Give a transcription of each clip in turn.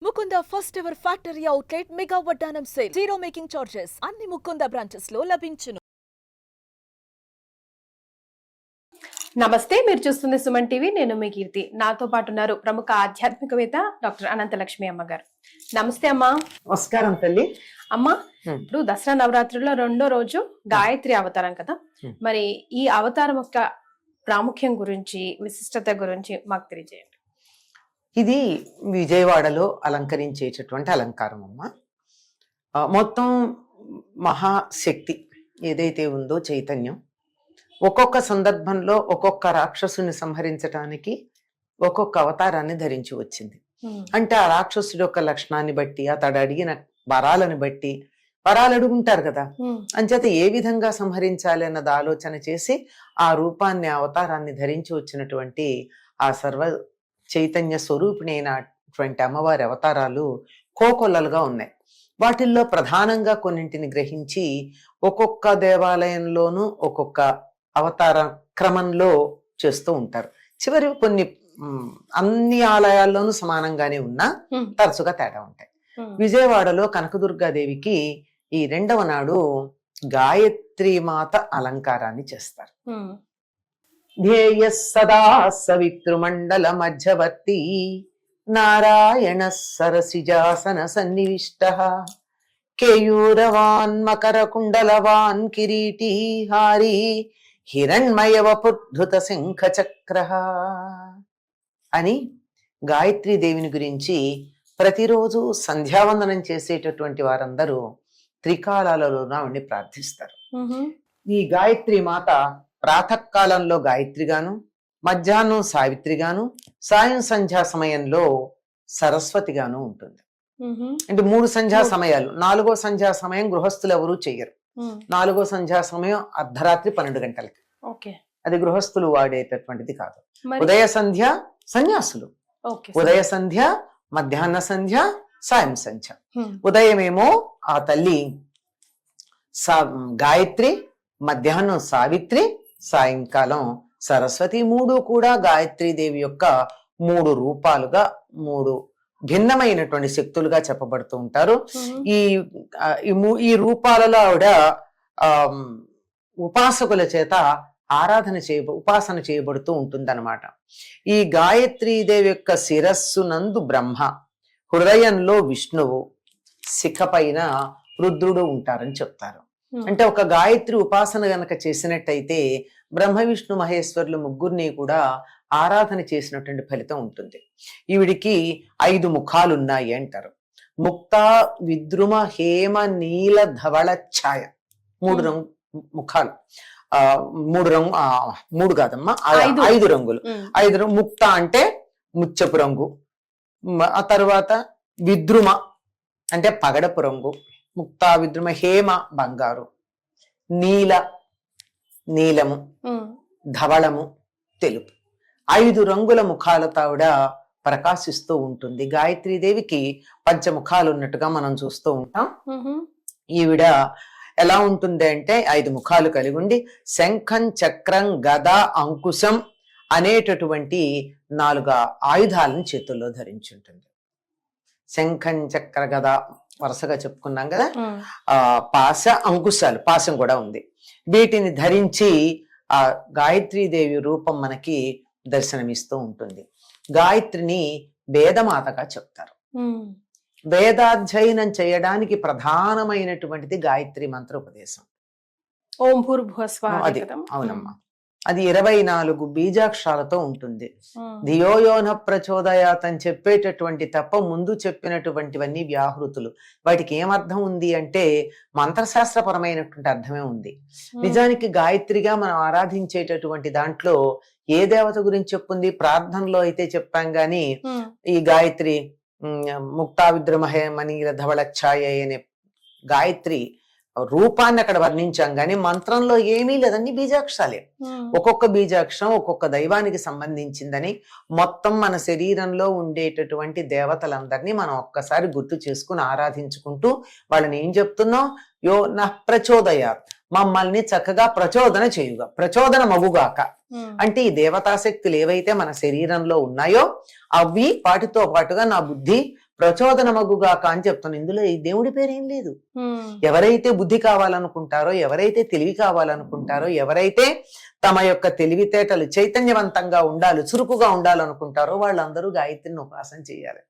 Mukunda first ever factory outlet mega వడ్డానం sale. Zero making charges అన్ని Mukunda branches లో లభించును. నమస్తే, మీరు చూస్తుంది సుమన్ టీవీ. నేను మీ కీర్తి. నాతో పాటు ఉన్నారు ప్రముఖ ఆధ్యాత్మికవేత్త డాక్టర్ అనంతలక్ష్మి అమ్మగారు. నమస్తే అమ్మా. నమస్కారం తల్లి. అమ్మా, ఇప్పుడు దసరా నవరాత్రుల్లో రెండో రోజు గాయత్రి అవతారం కదా, మరి ఈ అవతారం యొక్క ప్రాముఖ్యం గురించి, విశిష్టత గురించి మాకు తెలియజేయండి. ఇది విజయవాడలో అలంకరించేటటువంటి అలంకారం అమ్మ. మొత్తం మహాశక్తి ఏదైతే ఉందో చైతన్యం ఒక్కొక్క సందర్భంలో ఒక్కొక్క రాక్షసుని సంహరించడానికి ఒక్కొక్క అవతారాన్ని ధరించి వచ్చింది. అంటే ఆ రాక్షసుడి యొక్క లక్షణాన్ని బట్టి, అతడు అడిగిన వరాలను బట్టి, వరాలు అడుగుంటారు కదా, అంచేత ఏ విధంగా సంహరించాలి అన్నది ఆలోచన చేసి ఆ రూపాన్ని, అవతారాన్ని ధరించి వచ్చినటువంటి ఆ సర్వ చైతన్య స్వరూపిణి అయినటువంటి అమ్మవారి అవతారాలు కోకొల్లలుగా ఉన్నాయి. వాటిల్లో ప్రధానంగా కొన్నింటిని గ్రహించి ఒక్కొక్క దేవాలయంలోనూ ఒక్కొక్క అవతార క్రమంలో చేస్తూ ఉంటారు. చివరి కొన్ని అన్ని ఆలయాల్లోనూ సమానంగానే ఉన్నా తరచుగా తేడా ఉంటాయి. విజయవాడలో కనకదుర్గాదేవికి ఈ రెండవ నాడు గాయత్రీ మాత అలంకారాన్ని చేస్తారు. ధ్యేయ సదా సవితృమండల మధ్యవర్తి నారాయణ సరసిజాసన సన్నివిష్ట కేయూరవాన్ మకర కుండలవాన్ కిరీటీ హారీ హిరణ్మయ వపుద్ధృత శంఖ చక్ర అని గాయత్రీ దేవిని గురించి ప్రతిరోజు సంధ్యావందనం చేసేటటువంటి వారందరూ త్రికాలాలలోన ఉండి ప్రార్థిస్తారు. ఈ గాయత్రీ మాత ప్రాతకాలంలో గాయత్రిగాను, మధ్యాహ్నం సావిత్రిగాను, సాయం సంధ్యా సమయంలో సరస్వతిగాను ఉంటుంది. అంటే 3 సంధ్యా సమయాలు. 4వ సంధ్యా సమయం గృహస్థులు ఎవరూ చెయ్యరు. 4వ సంధ్యా సమయం అర్ధరాత్రి 12 గంటలకి. అది గృహస్థులు వాడేటటువంటిది కాదు. ఉదయ సంధ్య సన్యాసులు, ఉదయ సంధ్య, మధ్యాహ్న సంధ్య, సాయం సంధ్య. ఉదయమేమో ఆ తల్లి గాయత్రి, మధ్యాహ్నం సావిత్రి, సాయంకాలం సరస్వతి. 3 కూడా గాయత్రీ దేవి యొక్క 3 రూపాలుగా, 3 భిన్నమైనటువంటి శక్తులుగా చెప్పబడుతూ ఉంటారు. ఈ రూపాలలో ఆవిడ ఉపాసకుల చేత ఉపాసన చేయబడుతూ ఉంటుందన్నమాట. ఈ గాయత్రీదేవి యొక్క శిరస్సు నందు బ్రహ్మ, హృదయంలో విష్ణువు, శిఖ పైన రుద్రుడు ఉంటారని చెప్తారు. అంటే ఒక గాయత్రి ఉపాసన గనక చేసినట్టయితే బ్రహ్మ విష్ణు మహేశ్వరులు ముగ్గురిని కూడా ఆరాధన చేసినటువంటి ఫలితం ఉంటుంది. ఈవిడికి 5 ముఖాలు ఉన్నాయి అంటారు. ముక్త, విద్రుమ, హేమ, నీల, ధవళ, ఛాయ. 3 ముఖాలు. 3 కాదమ్మా, 5 రంగులు. 5 ముక్త అంటే ముచ్చపు రంగు. ఆ తర్వాత విద్రుమ అంటే పగడపు రంగు. ముక్త, విద్రుమ, హేమ బంగారు, నీలము, ధవళము తెలుపు. 5 రంగుల ముఖాలతో ఆవిడ ప్రకాశిస్తూ ఉంటుంది. గాయత్రీదేవికి 5 ముఖాలు ఉన్నట్టుగా మనం చూస్తూ ఉంటాం. ఈవిడ ఎలా ఉంటుంది అంటే 5 ముఖాలు కలిగి ఉండి శంఖం, చక్రం, గద, అంకుశం అనేటటువంటి 4 ఆయుధాలను చేతుల్లో ధరించుంటుంది. శంఖం, చక్ర, గద వరుసగా చెప్పుకున్నాం కదా. పాశ, అంకుశాలు, పాశం కూడా ఉంది. వీటిని ధరించి ఆ గాయత్రీదేవి రూపం మనకి దర్శనమిస్తూ ఉంటుంది. గాయత్రిని వేదమాతగా చెప్తారు. వేదాధ్యయనం చేయడానికి ప్రధానమైనటువంటిది గాయత్రి మంత్ర ఉపదేశం. ఓం భూర్భువః స్వః. అది అవునమ్మా. అది 24 బీజాక్షరాలతో ఉంటుంది. ధియోయోన ప్రచోదయాత్ అని చెప్పేటటువంటి తప్ప ముందు చెప్పినటువంటివన్నీ వ్యాహృతులు. వాటికి ఏమర్థం ఉంది అంటే మంత్రశాస్త్రపరమైనటువంటి అర్థమే ఉంది. నిజానికి గాయత్రిగా మనం ఆరాధించేటటువంటి దాంట్లో ఏ దేవత గురించి చెప్పుంది? ప్రార్థనలో అయితే చెప్పాం గాని ఈ గాయత్రి ముక్తా విద్రుమహే మనీల ధవళ ఛాయ అనే గాయత్రి రూపాన్ని అక్కడ వర్ణించాం గాని మంత్రంలో ఏమీ లేదని బీజాక్షరాలే. ఒక్కొక్క బీజాక్షరం ఒక్కొక్క దైవానికి సంబంధించిందని మొత్తం మన శరీరంలో ఉండేటటువంటి దేవతలందరినీ మనం ఒక్కసారి గుర్తు చేసుకుని ఆరాధించుకుంటూ వాళ్ళని ఏం చెప్తున్నాం? యో నః ప్రచోదయాత్, మమ్మల్ని చక్కగా ప్రచోదన చేయుగా, ప్రచోదన మగుగాక. అంటే ఈ దేవతాశక్తులు ఏవైతే మన శరీరంలో ఉన్నాయో అవి వాటితో పాటుగా నా బుద్ధి ప్రచోదనమగుగాక అని చెప్తాను. ఇందులో ఈ దేవుడి పేరేం లేదు. ఎవరైతే బుద్ధి కావాలనుకుంటారో, ఎవరైతే తెలివి కావాలనుకుంటారో, ఎవరైతే తమ యొక్క తెలివితేటలు చైతన్యవంతంగా ఉండాలి, చురుకుగా ఉండాలనుకుంటారో వాళ్ళందరూ గాయత్రిని ఉపాసన చేయాలి.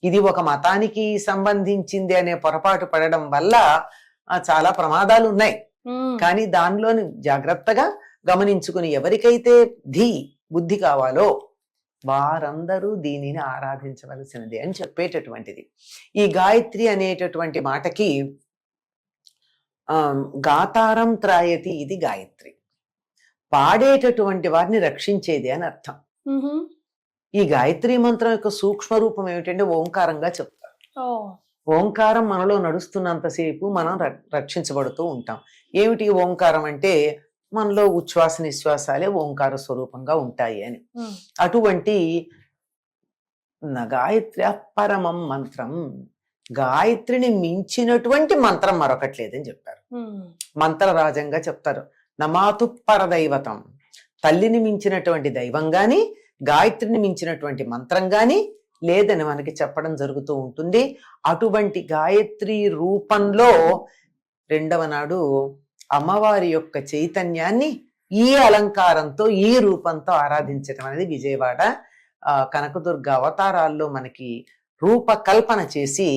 ఇది ఒక మతానికి సంబంధించింది అనే పొరపాటు పడడం వల్ల చాలా ప్రమాదాలు ఉన్నాయి. కానీ దానిలోని జాగ్రత్తగా గమనించుకుని ఎవరికైతే బుద్ధి కావాలో వారందరూ దీనిని ఆరాధించవలసినది అని చెప్పేటటువంటిది. ఈ గాయత్రి అనేటటువంటి మాటకి గాతారం త్రాయతి, ఇది గాయత్రి పాడేటటువంటి వారిని రక్షించేది అని అర్థం. ఈ గాయత్రి మంత్రం యొక్క సూక్ష్మ రూపం ఏమిటంటే ఓంకారంగా చెప్తారు. ఓంకారం మనలో నడుస్తున్నంతసేపు మనం రక్షించబడుతూ ఉంటాం. ఏమిటి ఓంకారం అంటే మనలో ఉచ్ఛ్వాస నిశ్వాసాలే ఓంకార స్వరూపంగా ఉంటాయి అని. అటువంటి గాయత్రి పరమం మంత్రం, గాయత్రిని మించినటువంటి మంత్రం మరొకటి లేదని చెప్పారు. మంత్రరాజంగా చెప్తారు. నమాతు పరదైవతం, తల్లిని మించినటువంటి దైవం గాని గాయత్రిని మించినటువంటి మంత్రం గాని లేదని మనకి చెప్పడం జరుగుతూ ఉంటుంది. అటువంటి గాయత్రి రూపంలో రెండవ నాడు అమ్మవారి యొక్క చైతన్యాన్ని ఈ అలంకారంతో, ఈ రూపంతో ఆరాధించడం అనేది విజయవాడ కనకదుర్గ అవతారాల్లో మనకి రూపకల్పన చేసి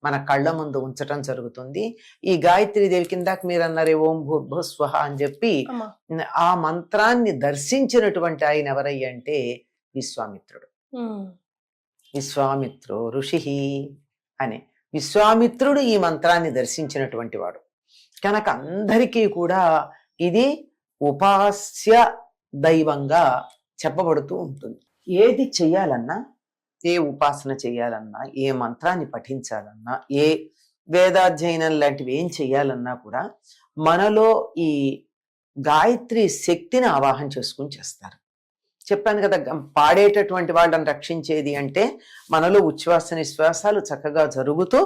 మన కళ్ళ ముందు ఉంచటం జరుగుతుంది. ఈ గాయత్రి దేవి కిందాక మీరు అన్నారే ఓం భూర్భువ స్వహ అని చెప్పి ఆ మంత్రాన్ని దర్శించినటువంటి ఆయన ఎవరయ్య అంటే విశ్వామిత్రుడు. విశ్వామిత్రో ఋషి అనే విశ్వామిత్రుడు ఈ మంత్రాన్ని దర్శించినటువంటి వాడు కనుక అందరికీ కూడా ఇది ఉపాస్య దైవంగా చెప్పబడుతూ ఉంటుంది. ఏది చెయ్యాలన్నా, ఏ ఉపాసన చెయ్యాలన్నా, ఏ మంత్రాన్ని పఠించాలన్నా, ఏ వేదాధ్యయనం లాంటివి ఏం చెయ్యాలన్నా కూడా మనలో ఈ గాయత్రి శక్తిని ఆవాహన చేసుకుని చేస్తారు. చెప్పాను కదా, పాడేటటువంటి వాళ్ళని రక్షించేది అంటే మనలో ఉచ్ఛ్వాస నిశ్వాసాలు చక్కగా జరుగుతూ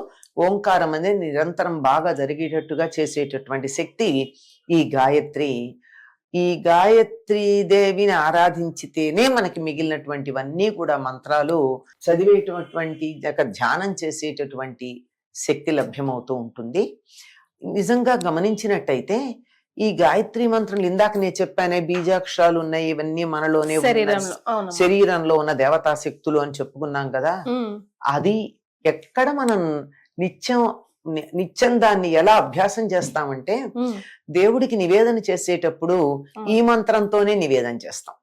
ఓంకారం అనేది నిరంతరం బాగా జరిగేటట్టుగా చేసేటటువంటి శక్తి ఈ గాయత్రి. ఈ గాయత్రీ దేవిని ఆరాధించితేనే మనకి మిగిలినటువంటివన్నీ కూడా మంత్రాలు చదివేటటువంటి ధ్యానం చేసేటటువంటి శక్తి లభ్యమవుతూ ఉంటుంది. నిజంగా గమనించినట్టయితే ఈ గాయత్రి మంత్రం ఇందాక నేను చెప్పానే బీజాక్షరాలు ఉన్నాయి, ఇవన్నీ మనలోనే శరీరంలో ఉన్న దేవతా శక్తులు అని చెప్పుకున్నాం కదా. అది ఎక్కడ మనం నిత్యం దాన్ని ఎలా అభ్యాసం చేస్తామంటే దేవుడికి నివేదన చేసేటప్పుడు ఈ మంత్రంతోనే నివేదన చేస్తాం.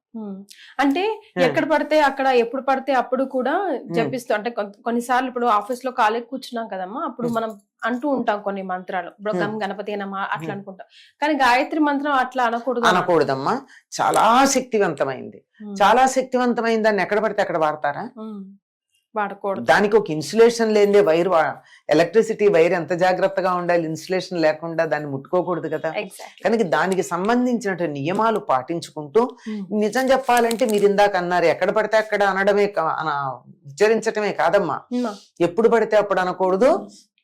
అంటే ఎక్కడ పడితే అక్కడ, ఎప్పుడు పడితే అప్పుడు కూడా జపిస్తూ, అంటే కొన్నిసార్లు ఇప్పుడు ఆఫీస్ లో ఖాళీ కూర్చున్నాం కదమ్మా, అప్పుడు మనం అంటూ ఉంటాం కొన్ని మంత్రాలు, గణపతి నమః అట్లా అనుకుంటాం. కానీ గాయత్రి మంత్రం అట్లా అనకూడదమ్మా. చాలా శక్తివంతమైంది, చాలా శక్తివంతమైంది. దాన్ని ఎక్కడ పడితే అక్కడ వాడతారా? వాడకూడదు. దానికి ఒక ఇన్సులేషన్ లేదే వైర్, ఎలక్ట్రిసిటీ వైర్ ఎంత జాగ్రత్తగా ఉండాలి, ఇన్సులేషన్ లేకుండా దాన్ని ముట్టుకోకూడదు కదా. కనుక దానికి సంబంధించిన నియమాలు పాటించుకుంటూ, నిజం చెప్పాలంటే మీరు ఇందాక అన్నారు ఎక్కడ పడితే అక్కడ అనడమే, ఉచ్చరించటమే కాదమ్మా, ఎప్పుడు పడితే అప్పుడు అనకూడదు.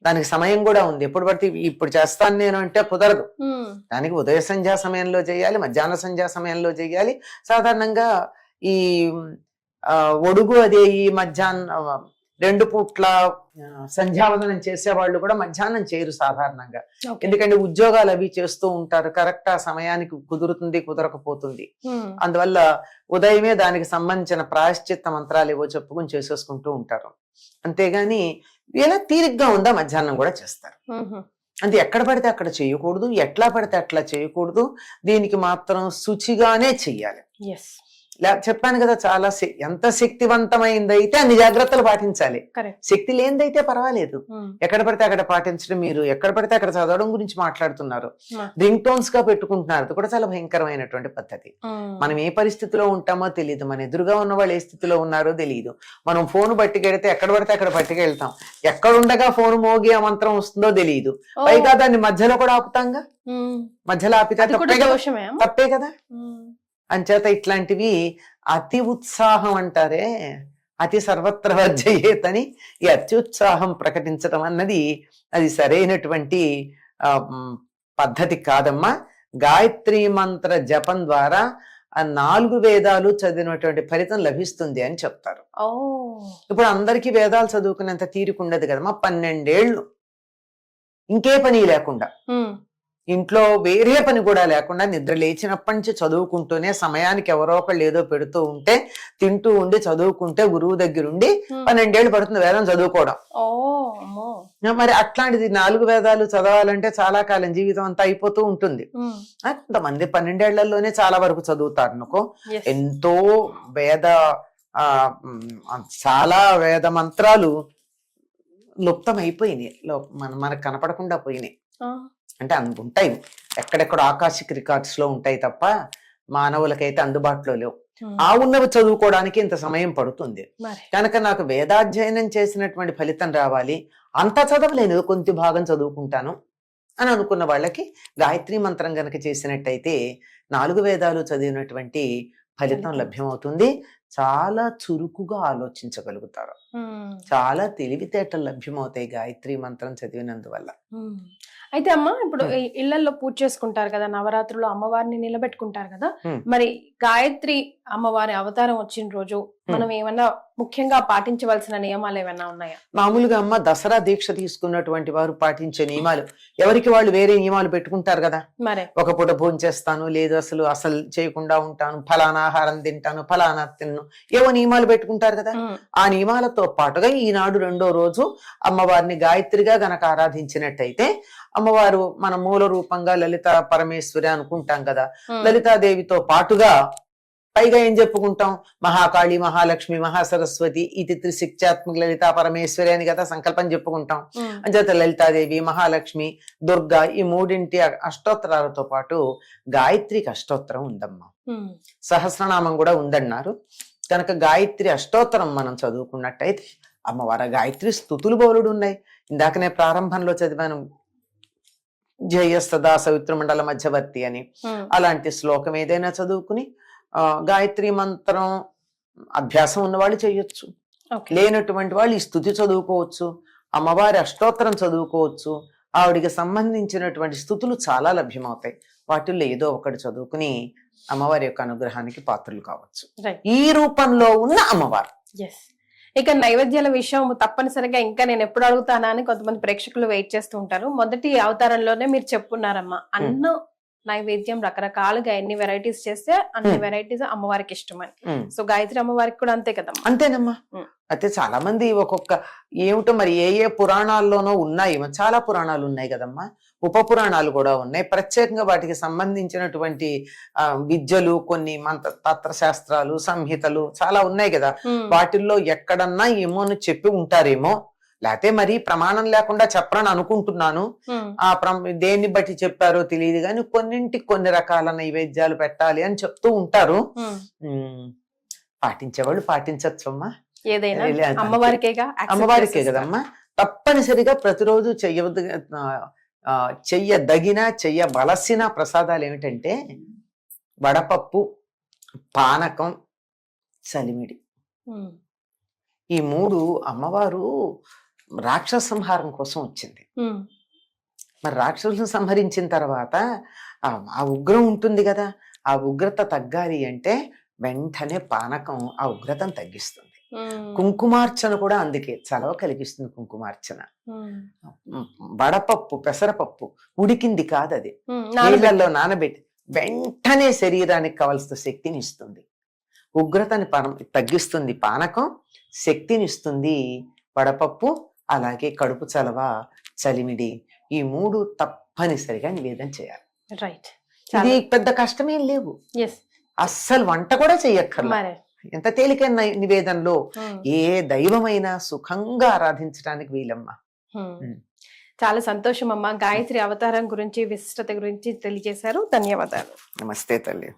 దానికి సమయం కూడా ఉంది. ఎప్పుడు పడితే ఇప్పుడు చేస్తాను నేను అంటే కుదరదు. దానికి ఉదయ సంధ్యా సమయంలో చేయాలి, మధ్యాహ్న సంధ్యా సమయంలో చేయాలి. సాధారణంగా ఈ ఒడుగు అదే ఈ మధ్యాహ్నం 2 పూట్ల సంధ్యావందనం చేసేవాళ్ళు కూడా మధ్యాహ్నం చేయరు సాధారణంగా. ఎందుకంటే ఉద్యోగాలు అవి చేస్తూ ఉంటారు, కరెక్ట్ ఆ సమయానికి కుదురుతుంది, కుదరకపోతుంది. అందువల్ల ఉదయమే దానికి సంబంధించిన ప్రాయశ్చిత్త మంత్రాలు ఏవో చెప్పుకుని చేసేసుకుంటూ ఉంటారు. అంతేగాని ఇలా తీరిగ్గా ఉందా మధ్యాహ్నం కూడా చేస్తారు. అంటే ఎక్కడ పడితే అక్కడ చేయకూడదు, ఎట్లా పడితే అట్లా చేయకూడదు. దీనికి మాత్రం శుచిగానే చెయ్యాలి. చెప్పాను కదా, చాలా ఎంత శక్తివంతమైందైతే అన్ని జాగ్రత్తలు పాటించాలి. శక్తి లేనిదైతే పర్వాలేదు, ఎక్కడ పడితే అక్కడ పాటించడం. మీరు ఎక్కడ పడితే అక్కడ చదవడం గురించి మాట్లాడుతున్నారు, రింగ్ టోన్స్ గా పెట్టుకుంటున్నారు. అది కూడా చాలా భయంకరమైనటువంటి పద్ధతి. మనం ఏ పరిస్థితిలో ఉంటామో తెలియదు, మన ఎదురుగా ఉన్న వాళ్ళు ఏ స్థితిలో ఉన్నారో తెలియదు. మనం ఫోన్ పట్టుకెడితే ఎక్కడ పడితే అక్కడ పట్టుకెళ్తాం, ఎక్కడుండగా ఫోన్ మోగి ఆ మంత్రం వస్తుందో తెలియదు. పైగా దాన్ని మధ్యలో కూడా ఆపుతాంగా, మధ్యలో ఆపితే తప్పే కదా. అంచేత ఇట్లాంటివి అతి ఉత్సాహం అంటారే, అతి సర్వత్ర వర్జయేతని ఈ అత్యుత్సాహం ప్రకటించడం అన్నది అది సరైనటువంటి పద్ధతి కాదమ్మా. గాయత్రి మంత్ర జపం ద్వారా ఆ 4 వేదాలు చదివినటువంటి ఫలితం లభిస్తుంది అని చెప్తారు. ఓ ఇప్పుడు అందరికీ వేదాలు చదువుకునేంత తీరిక ఉండదు కదమ్మా. 12 ఏళ్ళు ఇంకే పని లేకుండా, ఇంట్లో వేరే పని కూడా లేకుండా, నిద్ర లేచినప్పటి నుంచి చదువుకుంటూనే, సమయానికి ఎవరో ఒకళ్ళు ఏదో పెడుతూ ఉంటే తింటూ ఉండి చదువుకుంటే, గురువు దగ్గరుండి 12 ఏళ్ళు పడుతుంది వేదం చదువుకోవడం. మరి అట్లాంటిది 4 వేదాలు చదవాలంటే చాలా కాలం, జీవితం అంతా అయిపోతూ ఉంటుంది. కొంతమంది 12 ఏళ్లలోనే చాలా వరకు చదువుతారు అనుకో. ఎంతో వేద చాలా వేద మంత్రాలు లుప్తం అయిపోయినాయి, మనకు కనపడకుండా పోయినాయి. అంటే ఉంటాయి ఎక్కడెక్కడ ఆకాశిక్ రికార్డ్స్ లో ఉంటాయి తప్ప మానవులకైతే అందుబాటులో లేవు. ఆ ఉన్నవి చదువుకోవడానికి ఇంత సమయం పడుతుంది. కనుక నాకు వేదాధ్యయనం చేసినటువంటి ఫలితం రావాలి, అంతా చదవలేను, కొంత భాగం చదువుకుంటాను అని అనుకున్న వాళ్ళకి గాయత్రి మంత్రం గనక చేసినట్టయితే 4 వేదాలు చదివినటువంటి ఫలితం లభ్యమవుతుంది. చాలా చురుకుగా ఆలోచించగలుగుతారు, చాలా తెలివితేటలు లభ్యమవుతాయి గాయత్రి మంత్రం చదివినందువల్ల. అయితే అమ్మ, ఇప్పుడు ఇళ్లలో పూజ చేసుకుంటారు కదా, నవరాత్రులు అమ్మవారిని నిలబెట్టుకుంటారు కదా, మరి గాయత్రి అమ్మవారి అవతారం వచ్చిన రోజు మనం ఏమన్నా ముఖ్యంగా పాటించవలసిన నియమాలు ఏమైనా ఉన్నాయా? మామూలుగా అమ్మ దసరా దీక్ష తీసుకున్నటువంటి వారు పాటించే నియమాలు, ఎవరికి వాళ్ళు వేరే నియమాలు పెట్టుకుంటారు కదా. మరి ఒక పూట భోజనం చేస్తాను, లేదు అసలు చేయకుండా ఉంటాను, ఫలానా ఆహారం తింటాను, ఫలానా తిన్ను, ఏవో నియమాలు పెట్టుకుంటారు కదా. ఆ నియమాలతో పాటుగా ఈనాడు 2వ రోజు అమ్మవారిని గాయత్రిగా గనక ఆరాధించినట్టయితే, అమ్మవారు మన మూల రూపంగా లలిత పరమేశ్వరి అనుకుంటాం కదా, లలితాదేవితో పాటుగా పైగా ఏం చెప్పుకుంటాం, మహాకాళి, మహాలక్ష్మి, మహాసరస్వతి, ఇది త్రిశిక్షాత్మక లలితా పరమేశ్వరి అని కదా సంకల్పం చెప్పుకుంటాం. అంచేత లలితాదేవి, మహాలక్ష్మి, దుర్గా, ఈ 3 అష్టోత్తరాలతో పాటు గాయత్రికి అష్టోత్తరం ఉందమ్మా. సహస్రనామం కూడా ఉందన్నారు. కనుక గాయత్రి అష్టోత్తరం మనం చదువుకున్నట్టయితే అమ్మవారి గాయత్రి స్తుతులు బోలుడు ఉన్నాయి. ఇందాకనే ప్రారంభంలో చదివాను, జయస్తదా సవిత్రమండల మధ్యవర్తి అని. అలాంటి శ్లోకం ఏదైనా చదువుకుని గాయత్రి మంత్రం అభ్యాసం ఉన్నవాళ్ళు చేయొచ్చు, లేనటువంటి వాళ్ళు ఈ స్తుతి చదువుకోవచ్చు, అమ్మవారి అష్టోత్తరం చదువుకోవచ్చు. ఆవిడికి సంబంధించినటువంటి స్తుతులు చాలా లభ్యమవుతాయి. వాటిల్లో ఏదో ఒకటి చదువుకుని అమ్మవారి యొక్క అనుగ్రహానికి పాత్రలు కావచ్చు, ఈ రూపంలో ఉన్న అమ్మవారు. ఇక నైవేద్యాల విషయం తప్పనిసరిగా ఇంకా నేను ఎప్పుడు అడుగుతానా అని కొంతమంది ప్రేక్షకులు వెయిట్ చేస్తూ ఉంటారు. మొదటి అవతారంలోనే మీరు చెప్పున్నారమ్మా, అన్నం నైవేద్యం రకరకాలుగా ఎన్ని వెరైటీస్ చేస్తే అన్ని వెరైటీస్ అమ్మవారికి ఇష్టమని. సో గాయత్రి అమ్మవారికి కూడా అంతే కదమ్మా? అంతేనమ్మా. అయితే చాలా మంది ఒక్కొక్క ఏమిటో మరి ఏ పురాణాల్లోనో ఉన్నాయి, చాలా పురాణాలు ఉన్నాయి కదమ్మా, ఉప పురాణాలు కూడా ఉన్నాయి. ప్రత్యేకంగా వాటికి సంబంధించినటువంటి విద్యలు, కొన్ని తంత్రశాస్త్రాలు, సంహితలు చాలా ఉన్నాయి కదా. వాటిల్లో ఎక్కడన్నా ఏమో అని చెప్పి ఉంటారేమో, లేకపోతే మరి ప్రమాణం లేకుండా చెప్పరని అనుకుంటున్నాను. ఆ దేన్ని బట్టి చెప్పారో తెలియదు కానీ కొన్ని రకాల నైవేద్యాలు పెట్టాలి అని చెప్తూ ఉంటారు. పాటించేవాళ్ళు పాటించచ్చమ్మా, ఏదైనా అమ్మవారికే కదమ్మా. తప్పనిసరిగా ప్రతిరోజు చెయ్యదగిన చెయ్యవలసిన ప్రసాదాలు ఏమిటంటే వడపప్పు, పానకం, చలిమిడి. ఈ 3 అమ్మవారు రాక్షస సంహారం కోసం వచ్చింది. మరి రాక్షసులను సంహరించిన తర్వాత ఆ ఉగ్రం ఉంటుంది కదా, ఆ ఉగ్రత తగ్గాలి అంటే వెంటనే పానకం ఆ ఉగ్రతను తగ్గిస్తుంది. కుంకుమార్చన కూడా అందుకే చలవ కలిగిస్తుంది కుంకుమార్చన. వడపప్పు, పెసరపప్పు ఉడికింది కాదు, అది నీళ్ళల్లో నానబెట్టి వెంటనే శరీరానికి కావలసిన శక్తిని ఇస్తుంది. ఉగ్రతని తగ్గిస్తుంది పానకం, శక్తినిస్తుంది వడపప్పు, అలాగే కడుపు చలవ, చలిమిడి. ఈ 3 తప్పనిసరిగా నివేదన చేయాలి. రైట్. ఇది పెద్ద కష్టమేం లేవు, అస్సలు వంట కూడా చెయ్యక్కర్లా. ఎంత తేలికైన నివేదనలో ఏ దైవమైనా సుఖంగా ఆరాధించడానికి వీలమ్మా. చాలా సంతోషం అమ్మా. గాయత్రి అవతారం గురించి, విశిష్టత గురించి తెలియజేశారు. ధన్యవాదాలు. నమస్తే తల్లి.